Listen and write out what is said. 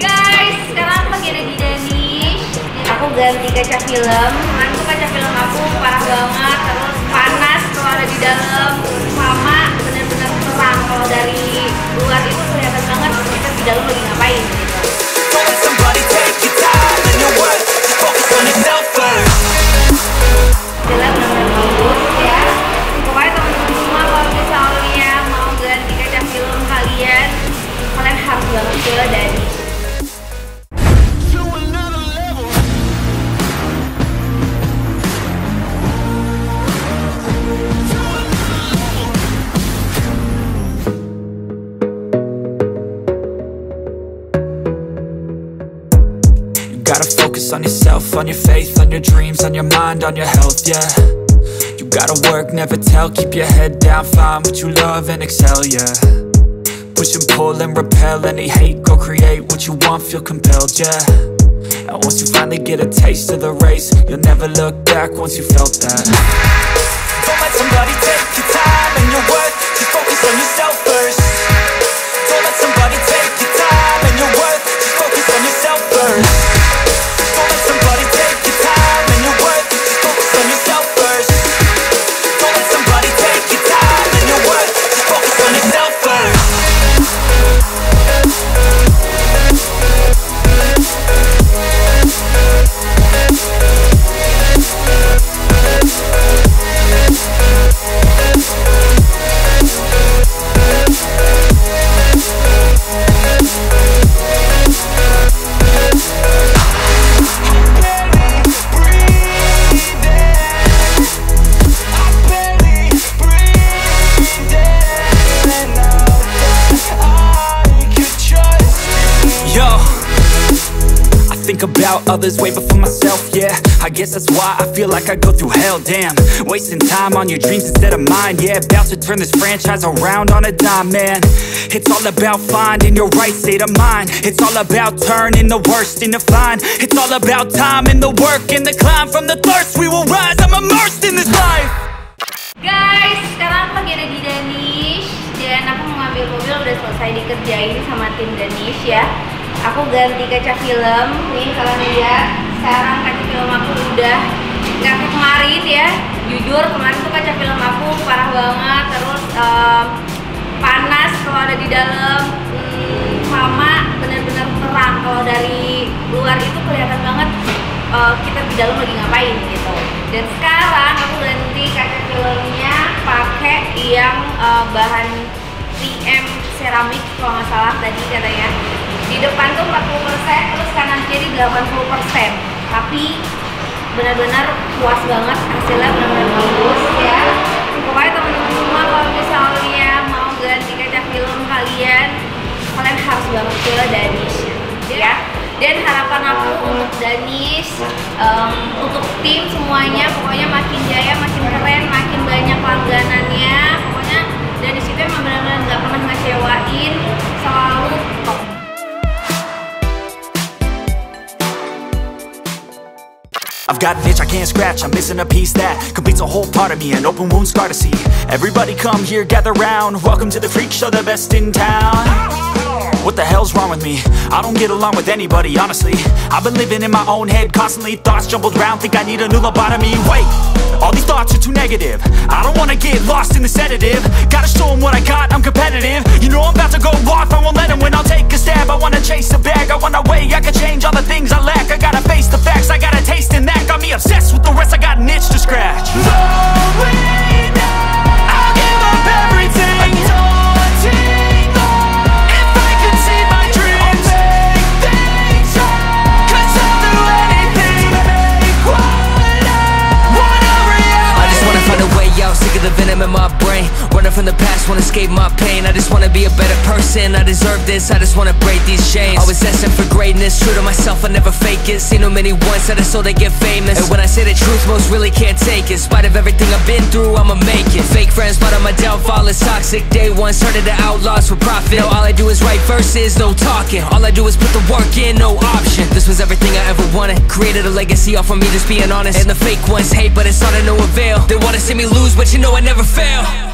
Guys, sekarang aku lagi ada di Danish. Aku ganti kaca film. Kemarin tuh kaca film aku parah banget, terus panas kalau ada di dalam, sama bener-bener terang. Kalau dari luar itu kelihatan banget kita di dalam lagi ngapain gitu. Jelas bener-bener bagus ya. Pokoknya teman-teman semua kalau misalnya mau ganti kaca film kalian harus banget ke Danish. Gotta focus on yourself, on your faith, on your dreams, on your mind, on your health, yeah. You gotta work, never tell, keep your head down, find what you love and excel, yeah. Push and pull and repel any hate, go create what you want, feel compelled, yeah. And once you finally get a taste of the race, you'll never look back once you felt that. Don't let somebody take your time and your worth, just focus on yourself first. Don't let somebody take your time and your worth, just focus on yourself first. About others way before myself, yeah. I guess that's why I feel like I go through hell, damn. Wasting time on your dreams instead of mine, yeah. About to turn this franchise around on a dime, man. It's all about finding your right state of mind. It's all about turning the worst into fine. It's all about time and the work and the climb. From the thirst we will rise, I'm immersed in this life. Guys, sekarang aku lagi ada di Danish. Dan aku mau ngambil mobil, udah selesai dikerjain sama tim Danish ya. Aku ganti kaca film, nih kalian lihat. Sekarang kaca film aku udah nggak kayak kemarin ya. Jujur kemarin tuh kaca film aku parah banget, terus panas kalau ada di dalam, sama bener-bener terang. Kalau dari luar itu kelihatan banget kita di dalam lagi ngapain gitu. Dan sekarang aku ganti kaca filmnya pakai yang bahan PM seramik kalau nggak salah tadi katanya. Di depan tuh 40%, terus kanan kiri 80%. Tapi benar-benar puas banget, hasilnya benar-benar bagus ya. Pokoknya teman-teman semua kalau misalnya mau ganti kaca film kalian harus banget ke Danish ya. Dan harapan aku untuk Danish, untuk tim semuanya, pokoknya makin jaya, makin keren, makin banyak langganannya. Pokoknya Danish itu emang benar-benar nggak pernah ngecewain, selalu top. I've got an itch I can't scratch, I'm missing a piece that completes a whole part of me, an open wound scar to see. Everybody come here, gather round, welcome to the freak show, the best in town. What the hell's wrong with me? I don't get along with anybody, honestly. I've been living in my own head constantly, thoughts jumbled round, think I need a new lobotomy. Wait, all these thoughts are too negative. I don't wanna get lost in the sedative. Gotta show them what I got, I'm competitive. You know I'm about to go off, I won't let them win, I'll take a stab. I wanna chase a bag, I wanna weigh, I can change all the things I lack. I gotta face the facts, I got a taste in that. Got me obsessed with the rest, I got an itch to scratch. I'll give up everything. If I could see my dreams, I'll make things right. 'Cause I'll do anything to make what I want a reality. I just wanna find a way out, sick of the venom in my brain. Running from the past, wanna escape my pain. I just wanna be a better person, I deserve this. I just wanna break these chains. Always asking for greatness, true to myself, I never fake it. Seen too many once that I so they get famous. And when I say the truth, most really can't take it. In spite of everything I've been through, I'ma make it. Fake friends, but on my downfall is toxic. Day one, started to outlaws for profit. Now all I do is write verses, no talking. All I do is put the work in, no option. This was everything I ever wanted. Created a legacy off of me, just being honest. And the fake ones hate, but it's all to no avail. They wanna see me lose, but you know I never fail.